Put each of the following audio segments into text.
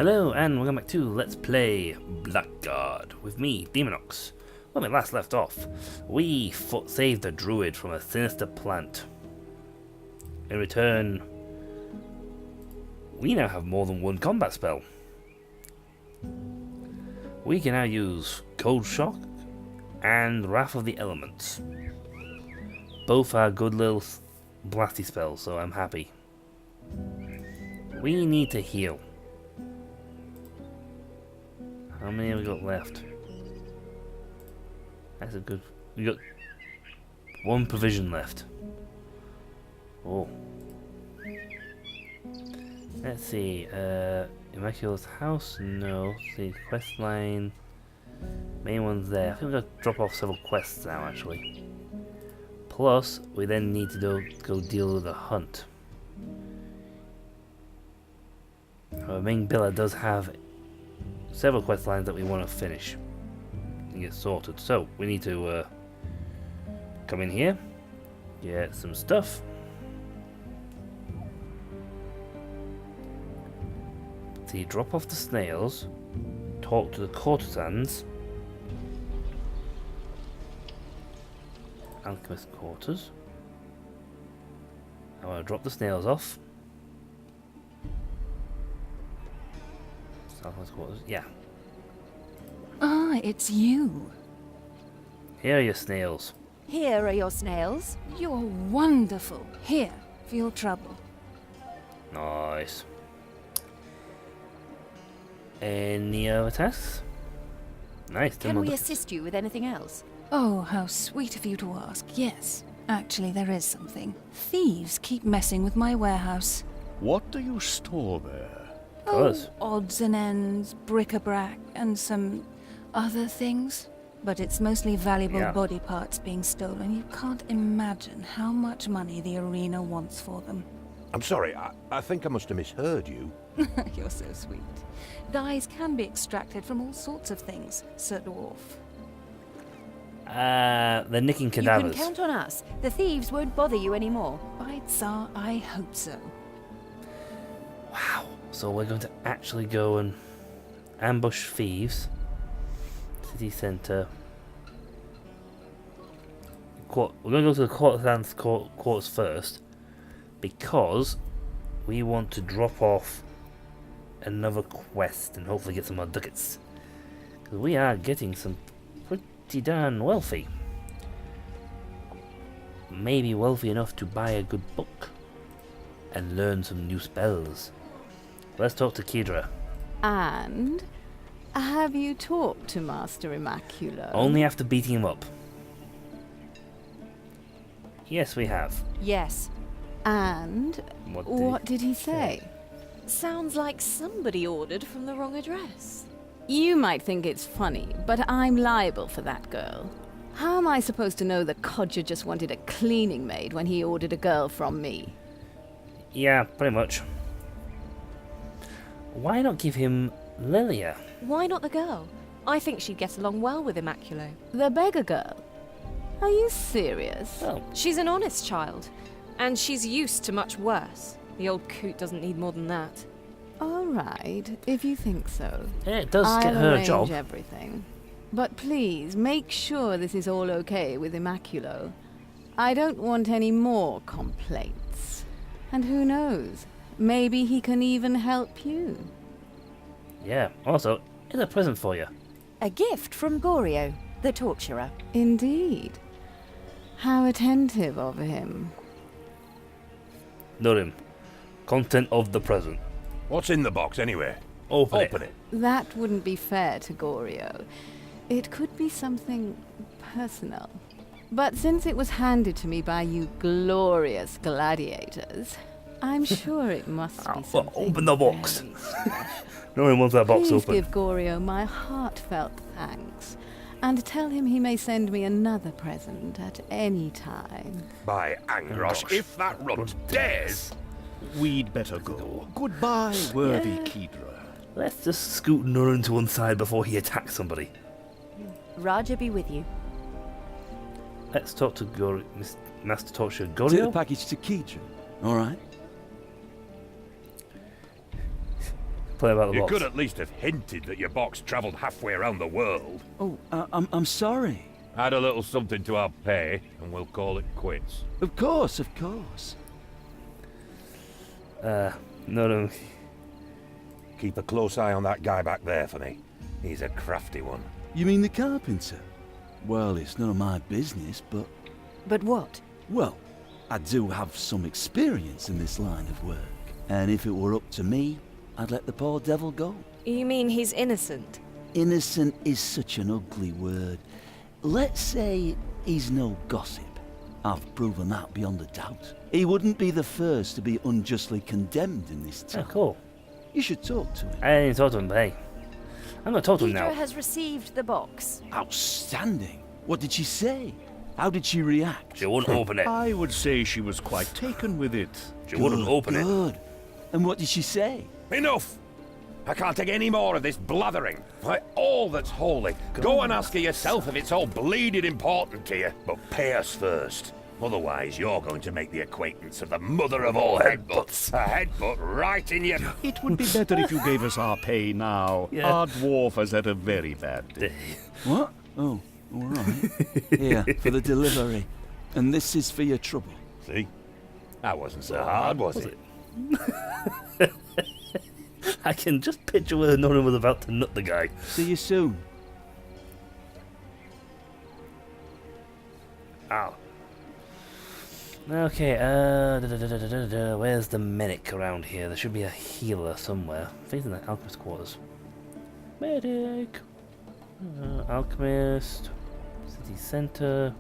Hello and welcome back to Let's Play Blackguard with me, Deamonx. When we last left off, we saved a druid from a sinister plant. In return, we now have more than one combat spell. We can now use Cold Shock and Wrath of the Elements. Both are good little blasty spells, so I'm happy. We need to heal. How many have we got left? That's a good... We got one provision left. Oh. Let's see. Immaculate's house? No. Let's see. Quest line. Main one's there. I think we've got to drop off several quests now, actually. Plus, we then need to go deal with the hunt. Our main biller does have several quest lines that we want to finish and get sorted. So we need to come in here, get some stuff. See, drop off the snails, talk to the courtesans, alchemist quarters. I want to drop the snails off. Yeah. Ah, it's you. Here are your snails. Here are your snails. You're wonderful. Here, for your trouble. Nice. Any other tasks? Nice. Can we assist you with anything else? Oh, how sweet of you to ask. Yes, actually there is something. Thieves keep messing with my warehouse. What do you store there? Oh, odds and ends, bric-a-brac, and some other things. But it's mostly valuable body parts being stolen. You can't imagine how much money the arena wants for them. I'm sorry, I think I must have misheard you. You're so sweet. Dyes can be extracted from all sorts of things, Sir Dwarf. They're nicking cadavers. You can count on us. The thieves won't bother you anymore. By Tsar, I hope so. Wow. So we're going to actually go and ambush thieves. City centre. We're going to go to the courtesan's quarters first, because we want to drop off another quest and hopefully get some more ducats. Because we are getting some pretty darn wealthy. Maybe wealthy enough to buy a good book and learn some new spells. Let's talk to Kedra. And have you talked to Master Immaculo? Only after beating him up. Yes, we have. Yes. And what did he say? Sounds like somebody ordered from the wrong address. You might think it's funny, but I'm liable for that girl. How am I supposed to know the codger just wanted a cleaning maid when he ordered a girl from me? Yeah, pretty much. Why not give him Lilia? Why not the girl? I think she'd get along well with Immaculo. The beggar girl? Are you serious? Oh. She's an honest child, and she's used to much worse. The old coot doesn't need more than that. All right, if you think so. Yeah, it does get I'll her a arrange job. Everything. But please, make sure this is all okay with Immaculo. I don't want any more complaints. And who knows? Maybe he can even help you. Yeah, also, here's a present for you. A gift from Gorio, the torturer. Indeed. How attentive of him. Note him. Content of the present. What's in the box anyway? Open it. That wouldn't be fair to Gorio. It could be something personal. But since it was handed to me by you glorious gladiators, I'm sure it must be something. Open the box. very special. No one wants that box Please open. give Gorio my heartfelt thanks, and tell him he may send me another present at any time. By Angros, if that runt dares! We'd better go. Goodbye, worthy Kedra. Let's just scoot Nurun to one side before he attacks somebody. Raja be with you. Let's talk to Master Torture Take the Gorio. package to Kedra. All right. play about the You box. could at least have hinted that your box travelled halfway around the world. Oh, I'm sorry. Add a little something to our pay, and we'll call it quits. Of course, of course. No. Keep a close eye on that guy back there for me. He's a crafty one. You mean the carpenter? Well, it's none of my business, but... But what? Well, I do have some experience in this line of work. And if it were up to me, I'd let the poor devil go. You mean he's innocent? Innocent is such an ugly word. Let's say he's no gossip. I've proven that beyond a doubt. He wouldn't be the first to be unjustly condemned in this Oh, town. cool. You should talk to him. I didn't talk to him, but hey. I'm gonna talk to him Peter now. has received the box. Outstanding. What did she say? How did she react? She wouldn't open it. Ah, I would say she was quite taken with it. She wouldn't open it. Good. And what did she say? Enough! I can't take any more of this blathering. By all that's holy, go and ask her yourself if it's all bleeding important to you. But pay us first. Otherwise, you're going to make the acquaintance of the mother of all headbutts. A headbutt right in your... It would be better if you gave us our pay now. Yeah. Our dwarf has had a very bad day. What? Oh, all right. Here, for the delivery. And this is for your trouble. See? That wasn't so hard, was it? I can just picture whether Nolan was about to nut the guy. See you soon. Ow. Okay, where's the medic around here? There should be a healer somewhere. I think it's in the alchemist quarters. Medic! Alchemist. City center.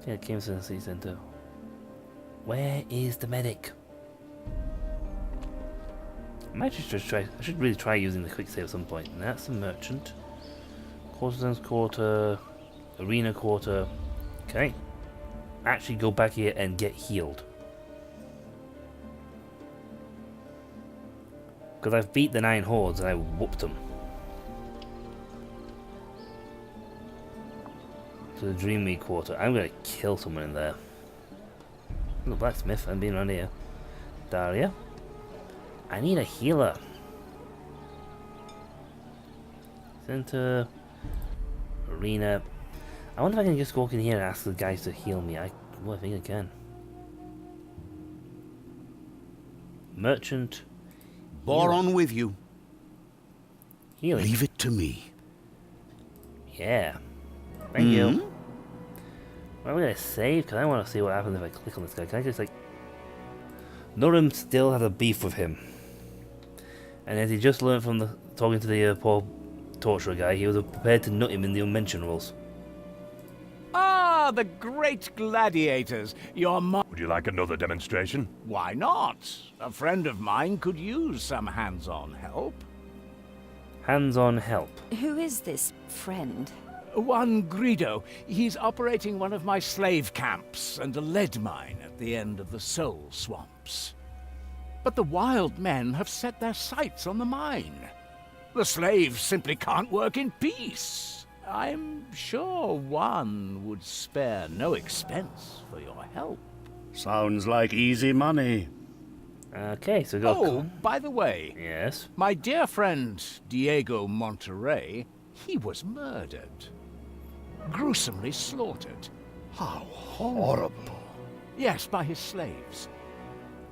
Yeah, it came to the city center. Where is the medic? I might just try. I should really try using the quick save at some point. And that's the merchant. Courtesan's quarter. Arena quarter. Okay. Actually go back here and get healed. Because I've beat the 9 hordes and I whooped them. To the Dreamweed quarter. I'm gonna kill someone in there. The blacksmith, I'm being around here. Dahlia. I need a healer. Center. Arena. I wonder if I can just walk in here and ask the guys to heal me. Well, I think I can. Merchant. Bore on with you. Healing. Leave it to me. Yeah. Thank you. Well, I'm gonna save because I want to see what happens if I click on this guy. Can I just like... Nurum still has a beef with him. And as he just learned from the talking to the poor torturer guy, he was prepared to nut him in the unmentionables. Ah, the great gladiators. Your Would you like another demonstration? Why not? A friend of mine could use some hands-on help. Hands-on help. Who is this friend? One Greedo. He's operating one of my slave camps and a lead mine at the end of the Soul Swamps. But the wild men have set their sights on the mine. The slaves simply can't work in peace. I'm sure one would spare no expense for your help. Sounds like easy money. Okay, so go. Oh, by the way, Yes. my dear friend Diego Monterrey, he was murdered. Gruesomely slaughtered. How horrible. Yes, by his slaves.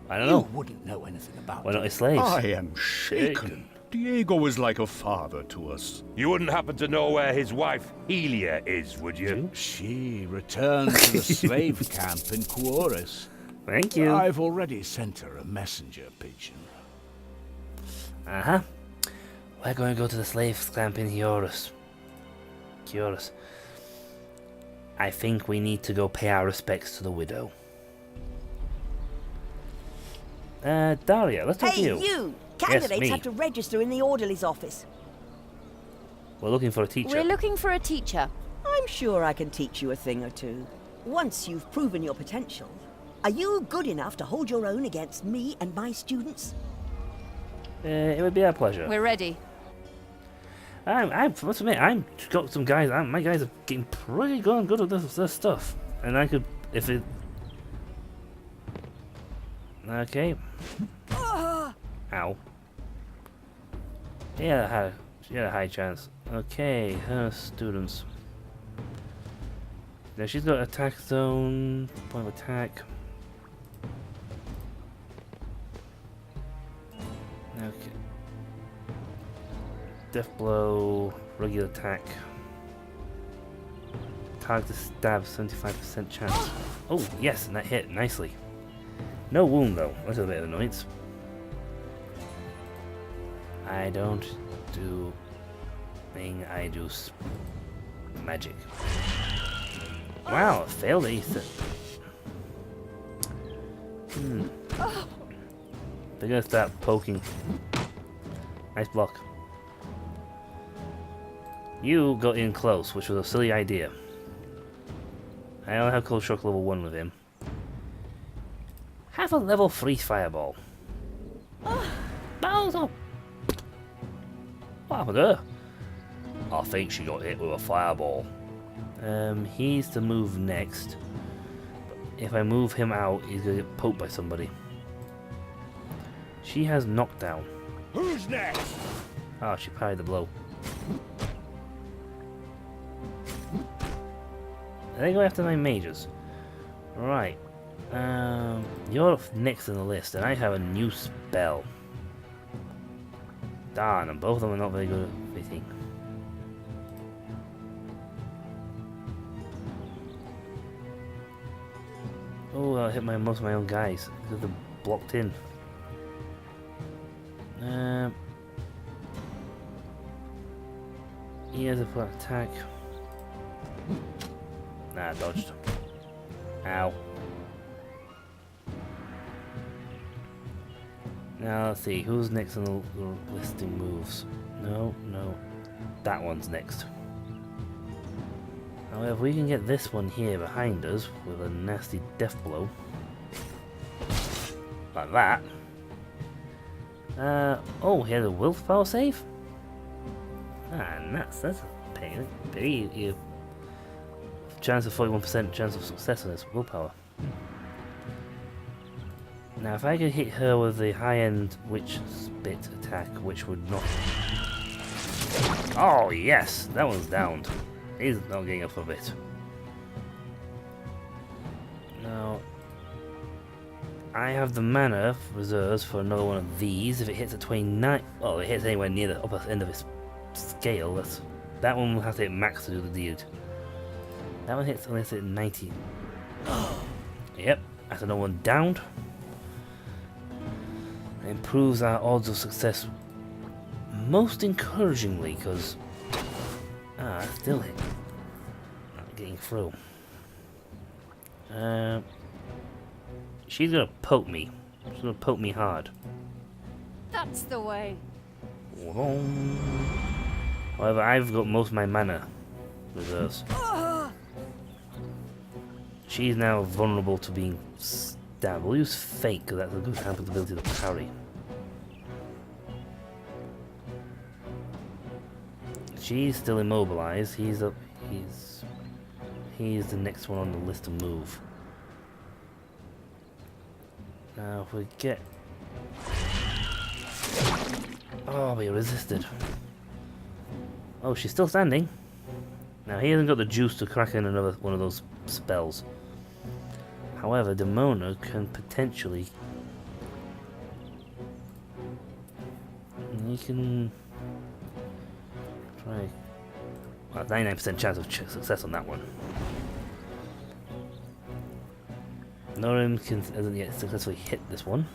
I don't You know. wouldn't know anything about Why not it. his slaves? I am shaken. Diego is like a father to us. You wouldn't happen to know where his wife, Helia, is, would you? She returned to the slave camp in Quoris. Thank you. I've already sent her a messenger pigeon. Uh-huh. We're going to go to the slave camp in Hioris. I think we need to go pay our respects to the widow. Daria, let's talk to you. You! Candidates me. have to register in the orderly's office. We're looking for a teacher. We're looking for a teacher. I'm sure I can teach you a thing or two. Once you've proven your potential. Are you good enough to hold your own against me and my students? It would be our pleasure. We're ready. I must admit, I'm got some guys. My guys are getting pretty good at this stuff, and I could, if it. Okay. Ow. She had a high chance. Okay, her students. Now she's got attack zone, point of attack. Okay. Death blow, regular attack. Target to stab, 75% chance. Oh, yes, and that hit nicely. No wound though, that's a bit of annoyance. I don't do thing, I do magic. Wow, failed ace. They're gonna start poking. Nice block. You got in close, which was a silly idea. I only have Cold Shock level 1 with him. Have a level 3 fireball. Bowser! What happened to her? I think she got hit with a fireball. He's to move next. If I move him out, he's gonna get poked by somebody. She has knockdown. Who's next? Oh, she parried the blow. They go after my mages. Right. You're next on the list, and I have a new spell. Darn, and both of them are not very good at fitting. Oh, I hit most of my own guys because they're blocked in. He has a full attack. Nah, dodged. Ow. Now let's see, who's next on the listing moves? No. That one's next. However, if we can get this one here behind us with a nasty death blow. Like that. Oh, he had a willpower save? Ah, nuts, that's a pain. You chance of 41% chance of success on this willpower. Now, if I could hit her with the high-end witch spit attack, which would not... Oh, yes! That one's downed. He's not getting up a bit. Now, I have the mana reserves for another one of these. If it hits at 29... Well, if it hits anywhere near the upper end of its scale, that one will have to hit max to do the deed. That one hits unless it's 90. Yep, that's another one downed. It improves our odds of success most encouragingly, because still hit. Not getting through. She's gonna poke me. She's gonna poke me hard. That's the way. However, I've got most of my mana reserves. She's now vulnerable to being stabbed. We'll use Fake, because that's a good ability to parry. She's still immobilized. He's the next one on the list to move. Now if we get... Oh, we resisted. Oh, she's still standing. Now he hasn't got the juice to crack in another one of those spells. However, Deamonx can potentially... He can... Try... Well, 99% chance of success on that one. Norim hasn't yet successfully hit this one.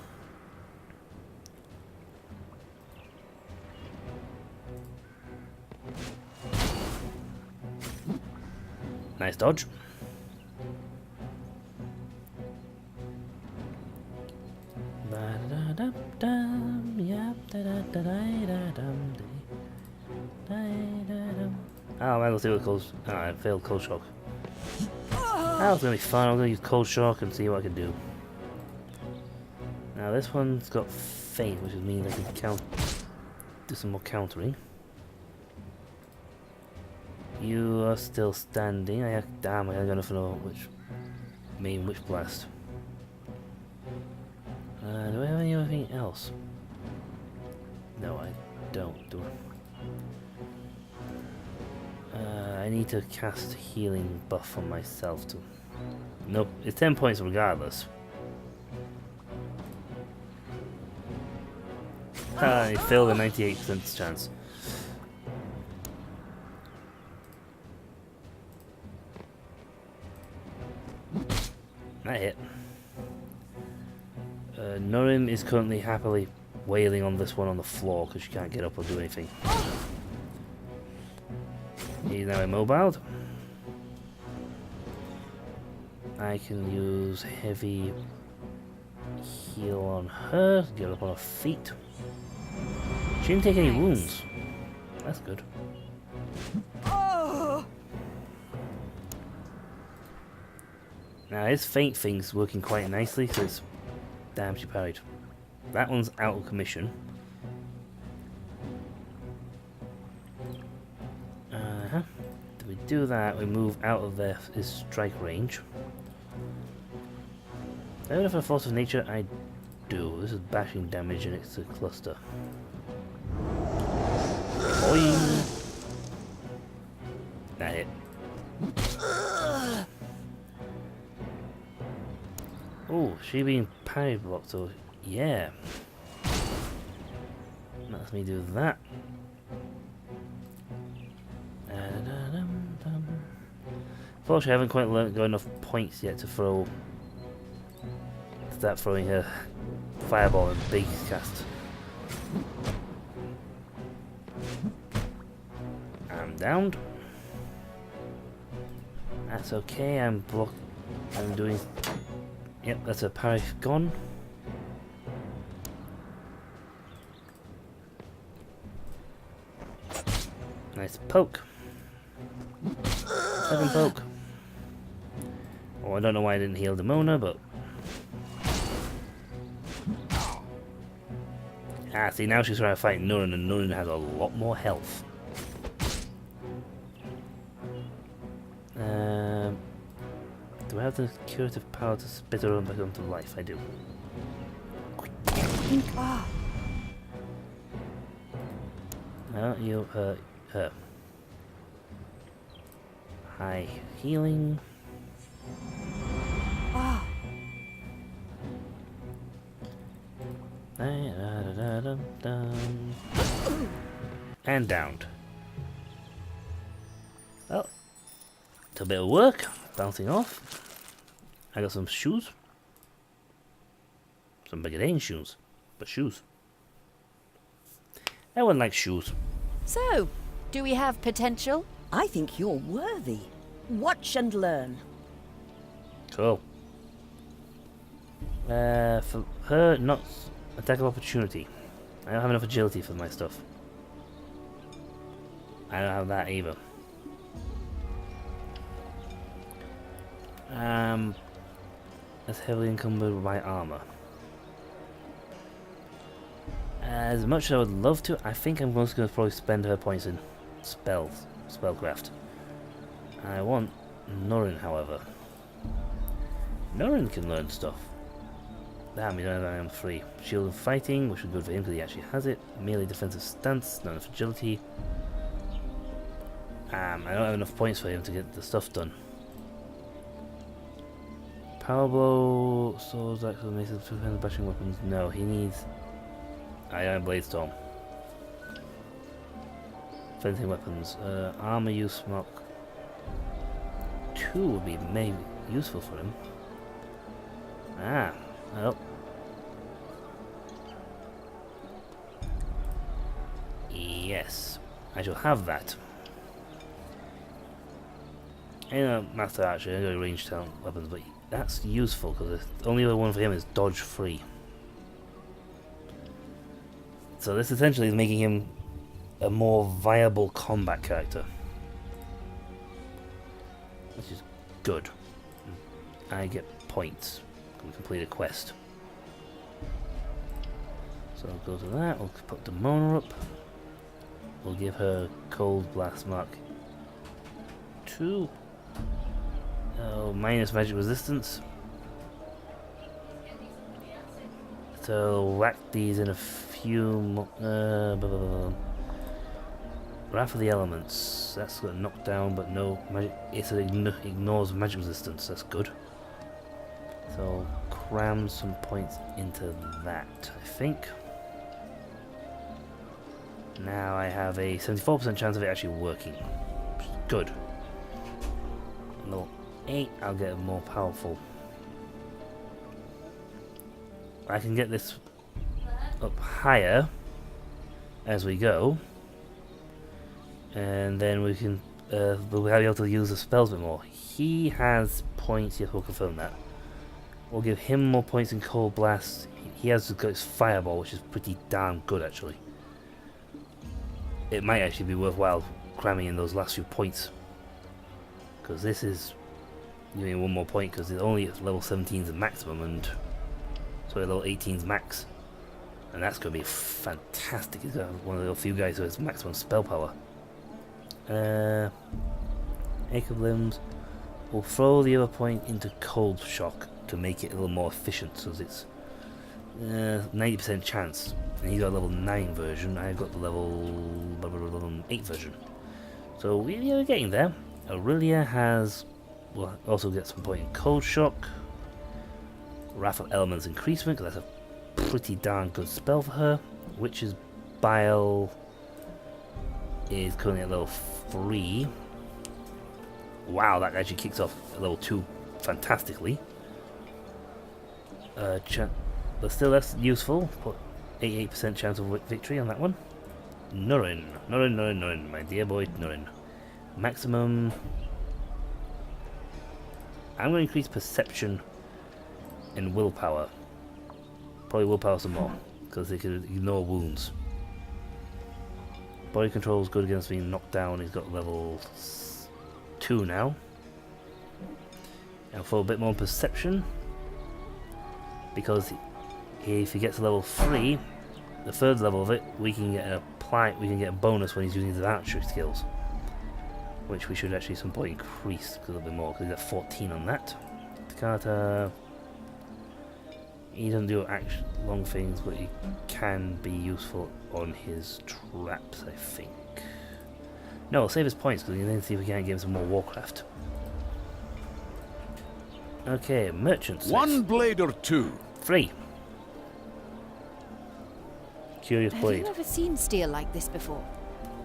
Nice dodge. Oh man, let's see what cold... Oh, I failed cold shock. That was gonna be fun. I'm gonna use cold shock and see what I can do. Now this one's got faint, which means I can do some more countering. You are still standing. Damn, I gotta know which main witch blast. Do I have anything else? No, don't, do I? I need to cast healing buff on myself too. Nope, it's 10 points regardless. I failed a 98% chance. That hit. Nurin is currently happily wailing on this one on the floor because she can't get up or do anything. He's now immobiled. I can use heavy heal on her, get up on her feet. She didn't take any wounds. That's good. Now his faint thing's working quite nicely, so it's... Damn, she parried. That one's out of commission. Do we do that, we move out of his strike range. Do I have a force of nature? I do. This is bashing damage and it's a cluster. Boing! That hit. Oh, she being parry blocked, so yeah. Lets me do that. Unfortunately, I haven't quite got enough points yet to start throwing her fireball and big cast. I'm downed. That's okay, I'm doing... Yep, that's a parry gone. Nice poke. Second poke. Oh, I don't know why I didn't heal Demona, but... Ah, see, now she's trying to fight Nurin, and Nurin has a lot more health. Do I have the curative power to spit her back onto life? I do. No, you hurt her. High healing. And downed. Well, it's a bit of work, bouncing off. I got some shoes. Some Brigadine shoes, but shoes. Everyone likes shoes. So, do we have potential? I think you're worthy. Watch and learn. Cool. For her, not attack of opportunity. I don't have enough agility for my stuff. I don't have that either. That's heavily encumbered by armor. As much as I would love to, I think I'm just going to probably spend her points in spellcraft. I want Nurin, however. Nurin can learn stuff. Damn, you know, I am free. Shield of fighting, which is good for him because he actually has it. Melee defensive stance, not enough agility. I don't have enough points for him to get the stuff done. Power blow, swords, axes, maces, two-handed bashing weapons. No, he needs Iron Blade Storm. Fencing weapons. Armor use Mark 2 would be maybe useful for him. Ah, well. Yes, I shall have that. In a Master Archer, I got ranged down weapons, but that's useful because the only other one for him is dodge free. So this essentially is making him a more viable combat character, which is good. I get points. We complete a quest. So I'll go to that. We'll put Demona up. We'll give her Cold Blast Mark 2. Oh, minus magic resistance. So whack these in a few. Blah, blah, blah. Wrath of the Elements. That's got a knockdown, but no magic. It ignores magic resistance. That's good. So cram some points into that, I think. Now I have a 74% chance of it actually working. Which is good. Level 8, I'll get more powerful. I can get this up higher as we go, and then we can we'll be able to use the spells a bit more. He has points. Yes, we'll confirm that. We'll give him more points in Cold Blast. He has got his Fireball, which is pretty damn good actually. It might actually be worthwhile cramming in those last few points, because this is giving one more point because it's only at level 17's the maximum, and so level 18's max, and that's going to be fantastic. He's got one of the few guys who has maximum spell power. Ache of Limbs. We'll throw the other point into Cold Shock to make it a little more efficient, so it's 90% chance. And he's got a level 9 version. I've got the level 8 version. So we're getting there. Aurelia has, will also get some point in Cold Shock. Wrath of Elements increasement, because that's a pretty darn good spell for her. Witch's Bile is currently at level 3. Wow, that actually kicks off at level 2 fantastically. But still that's useful. Put 88% chance of victory on that one. Nurin, my dear boy Nurin. Maximum. I'm going to increase perception and willpower. Probably willpower some more, because they can ignore wounds. Body control is good against being knocked down. He's got level 2 now. And for a bit more perception, because if he gets to level 3, the third level of it, we can get a bonus when he's using his archery skills, which we should actually at some point increase a little bit more, because he's got 14 on that. Takata, he doesn't do long things, but he can be useful on his traps, I think. No, we'll save his points, because we can then see if we can give him some more Warcraft. Okay, merchants. One blade or two? 3. Curious Have blade. you ever seen steel like this before?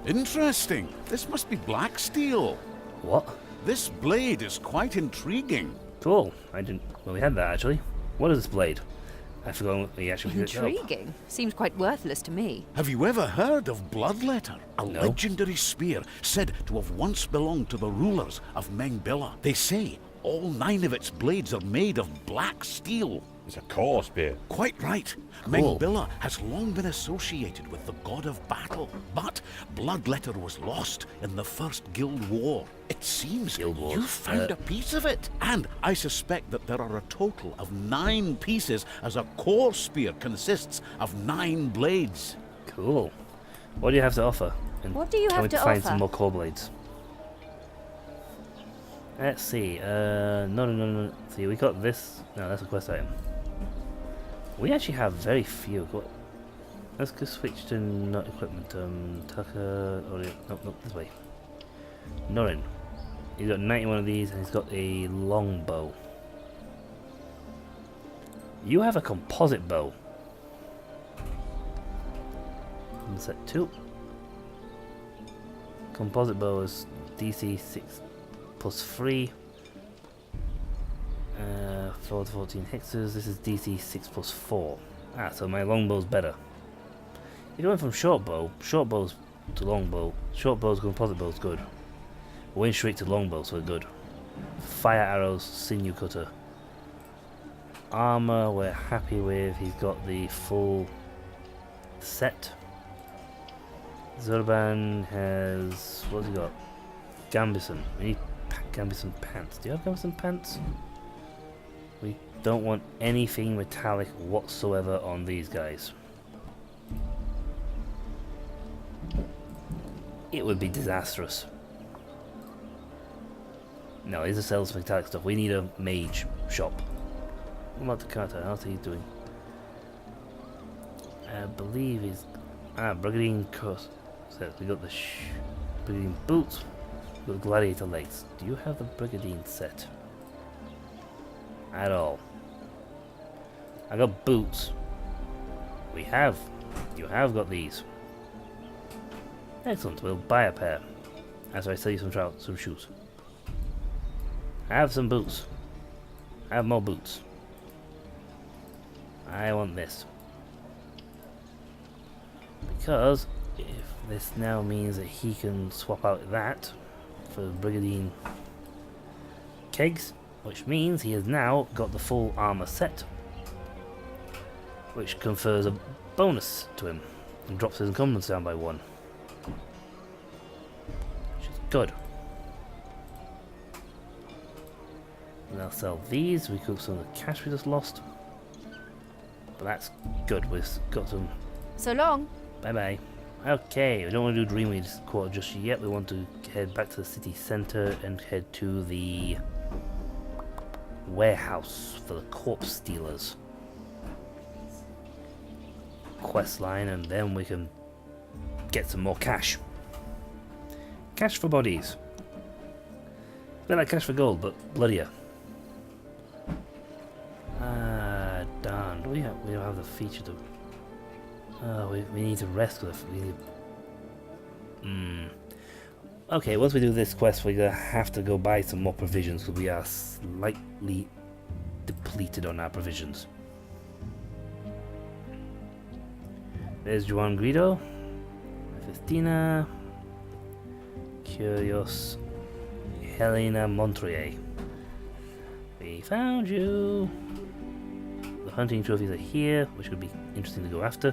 Interesting. This must be black steel. What? This blade is quite intriguing. Cool. I didn't. Well, we had that actually. What is this blade? I forgot what we actually picked it up. Intriguing. Seems quite worthless to me. Have you ever heard of Bloodletter? A No. legendary spear said to have once belonged to the rulers of Mengbilla. They say all 9 of its blades are made of black steel. It's a core spear. Quite right. Cool. Mengbilla has long been associated with the god of battle, but Bloodletter was lost in the First Guild War. It seems Guild Wars. you found a piece of it, and I suspect that there are a total of 9 pieces, as a core spear consists of 9 blades. Cool. What do you have to offer? And What do you can have we to find offer? some more core blades? Let's see. No. See, we got this. No, that's a quest item. We actually have very few. Let's go switch to not equipment. Tucker. Oh, nope, this way. Norin. He's got 91 of these, and he's got a long bow. You have a composite bow. And set 2. Composite bow is DC 6 plus 3. 4 to 14 hexes. This is DC 6 plus 4. Ah, so my longbow's better. If you went from short bows to longbow, short bows, composite bow's good. We went straight to longbow, so we're good. Fire arrows, sinew cutter. Armor, we're happy with. He's got the full set. Zurban has, what's he got? Gambison. We need Gambison pants. Do you have Gambison pants? We don't want anything metallic whatsoever on these guys. It would be disastrous. No, these are sells metallic stuff. We need a mage shop. What about the Carter? How's he doing? I believe he's... Brigadier Cross. So we got the Brigandine boots with gladiator legs. Do you have the Brigandine set? At all. I got boots. We have. You have got these. Excellent. We'll buy a pair. As I sell you some shoes. I have some boots. I have more boots. I want this. Because if this now means that he can swap out that for Brigandine kegs, which means he has now got the full armor set, which confers a bonus to him and drops his encumbrance down by 1. Which is good. And I'll sell these, recoup some of the cash we just lost. But that's good, we've got some... So long. Bye bye. Okay, we don't want to do Dreamweed Quarter just yet. We want to head back to the city centre and head to the warehouse for the corpse stealers quest line, and then we can get some more cash. Cash for bodies. A bit like cash for gold, but bloodier. Ah, darn. We don't have the feature to... we need to rest with it. Okay, once we do this quest, we're gonna have to go buy some more provisions because we are slightly depleted on our provisions. There's Juan Guido, Festina, Curios, Helena Montrier. We found you. The hunting trophies are here, which would be interesting to go after.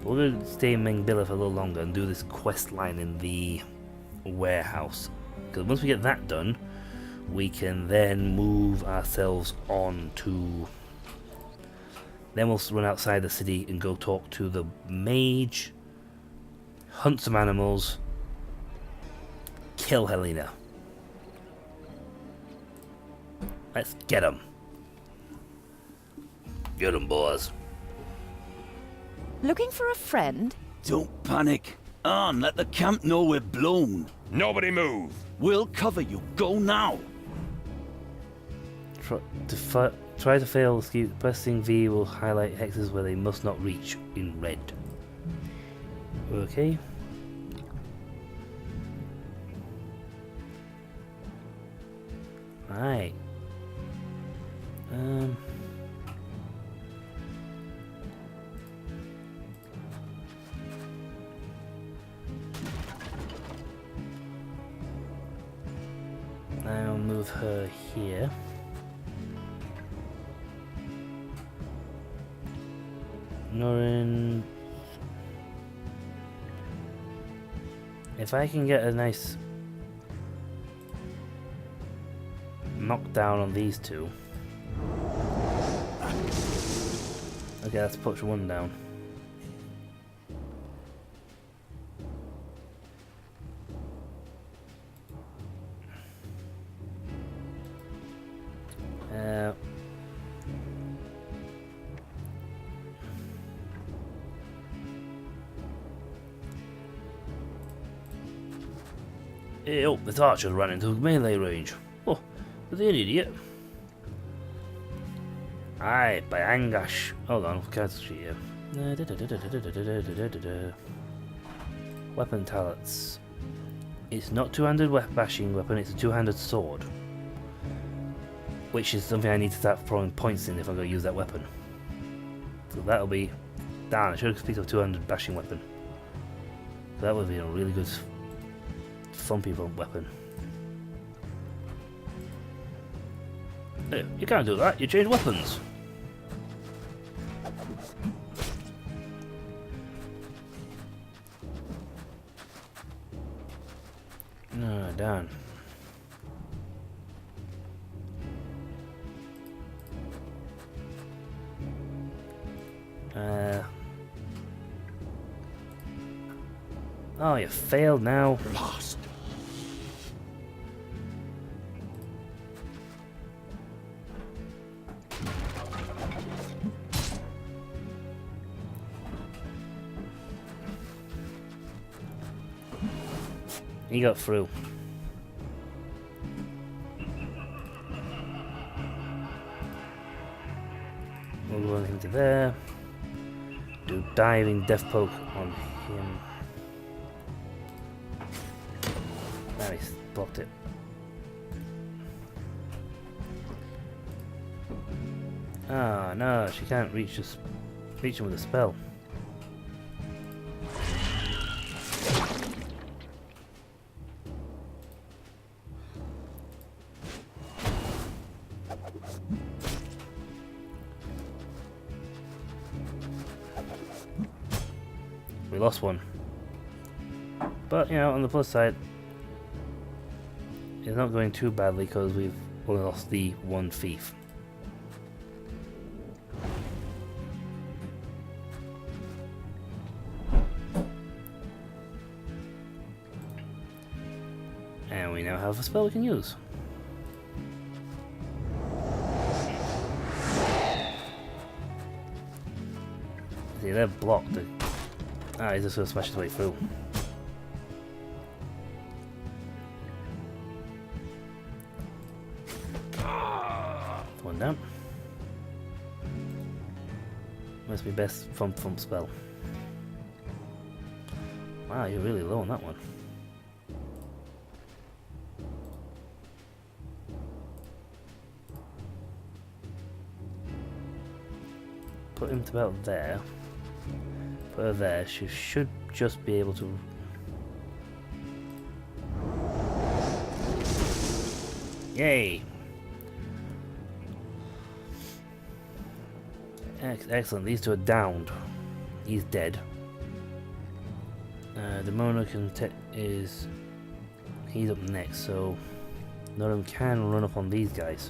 But we're going to stay in Mengbilla for a little longer and do this quest line in the warehouse. Because once we get that done, we can then move ourselves on to... Then we'll run outside the city and go talk to the mage, hunt some animals, kill Helena. Let's get them. Get them, boys. Looking for a friend? Don't panic. On, let the camp know we're blown. Nobody move. We'll cover you. Go now. Try to fail escape. Pressing V will highlight hexes where they must not reach in red. Okay. Right. I'll move her here. Norin. If I can get a nice knockdown on these two. Okay, let's push one down. Oh, this archer's run into melee range. Oh, is he an idiot? Aye, by Angash. Hold on, cancel sheet here. Weapon talents. It's not two-handed bashing weapon, it's a two-handed sword. Which is something I need to start throwing points in if I'm going to use that weapon. So that'll be... Darn, I should have picked up a two-handed bashing weapon. That would be a really good thumpy weapon. Hey, you can't do that, you change weapons. No, darn. Oh, you failed now. Lost. He got through. We'll go on into there. Do diving death poke on him. Nice, blocked it. Ah, no, she can't reach him with a spell. We lost one. But, you know, on the plus side, it's not going too badly because we've only lost the one thief. And we now have a spell we can use. See, they're blocked. Ah, he's just gonna smash his way through. One down. Must be best thump spell. Wow, you're really low on that one. Put him to about there. Put her there. She should just be able to. Yay! Excellent. These two are downed. He's dead. The Monarch is. He's up next, so none of them can run up on these guys.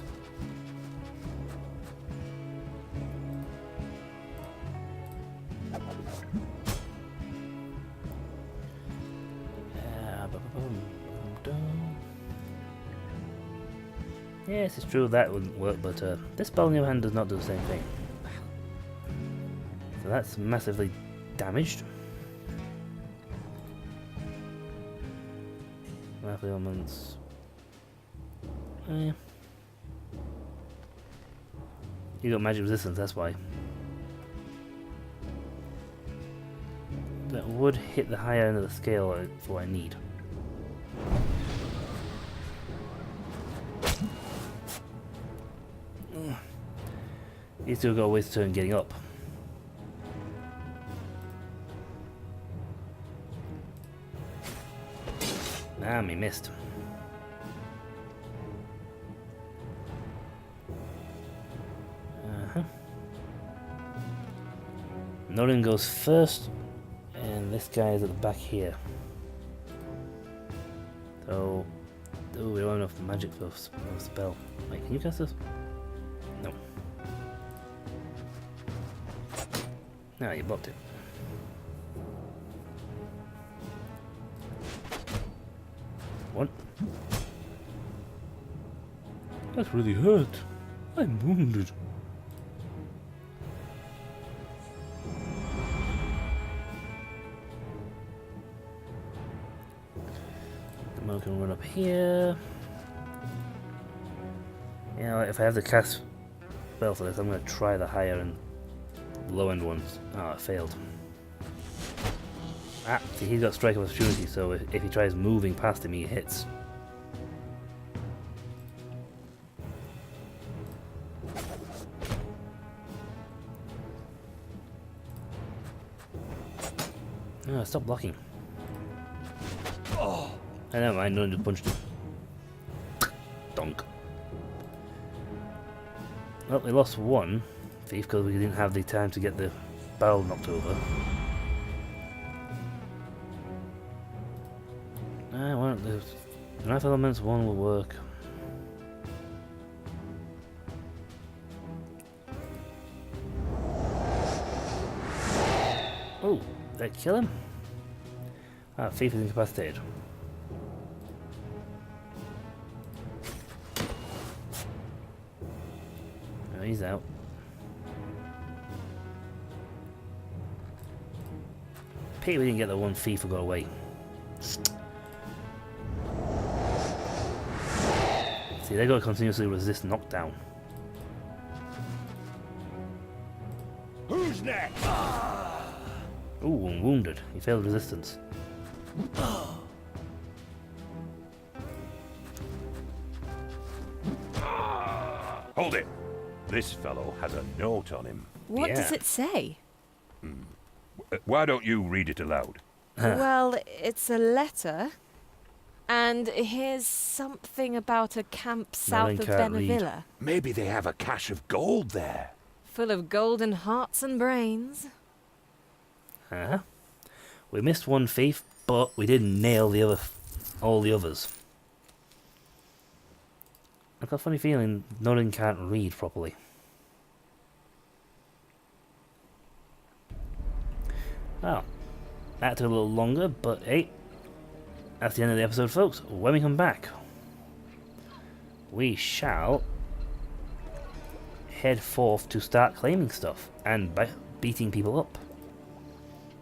Yes, it's true that wouldn't work, but this spell in your hand does not do the same thing. So that's massively damaged. Life elements. You got magic resistance, that's why. That would hit the higher end of the scale for what I need. He's still got a waste turn getting up. Ah, me missed. Nolan goes first, and this guy is at the back here. So, oh, we don't have enough magic for a spell. Wait, can you cast this? No. No, you blocked it. What? That really hurt. I'm wounded. The monk can run up here. Yeah, if I have the cast spell for this, I'm going to try the higher and low end ones. Oh, it failed. Ah, see, he's got strike of opportunity, so if he tries moving past him, he hits. No, stop blocking. Oh, I never mind, no one just punched him. Donk. Well, we lost one thief because we didn't have the time to get the barrel knocked over. Well, the knife elements one will work. Oh, did that kill him? Ah, thief is incapacitated. Oh, he's out. Pity we didn't get the one thief who got away. See, they got to continuously resist knockdown. Who's next? Ooh, and wounded. He failed resistance. Hold it. This fellow has a note on him. What does Yeah. it say? Why don't you read it aloud? Well, it's a letter. And here's something about a camp south of can't read. Benavilla. Maybe they have a cache of gold there. Full of golden hearts and brains. Uh-huh. We missed one thief, but we didn't nail all the others. I've got a funny feeling Nolan can't read properly. Oh, that took a little longer, but hey, that's the end of the episode, folks. When we come back, we shall head forth to start claiming stuff and beating people up.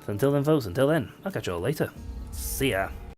So until then, folks, I'll catch you all later. See ya.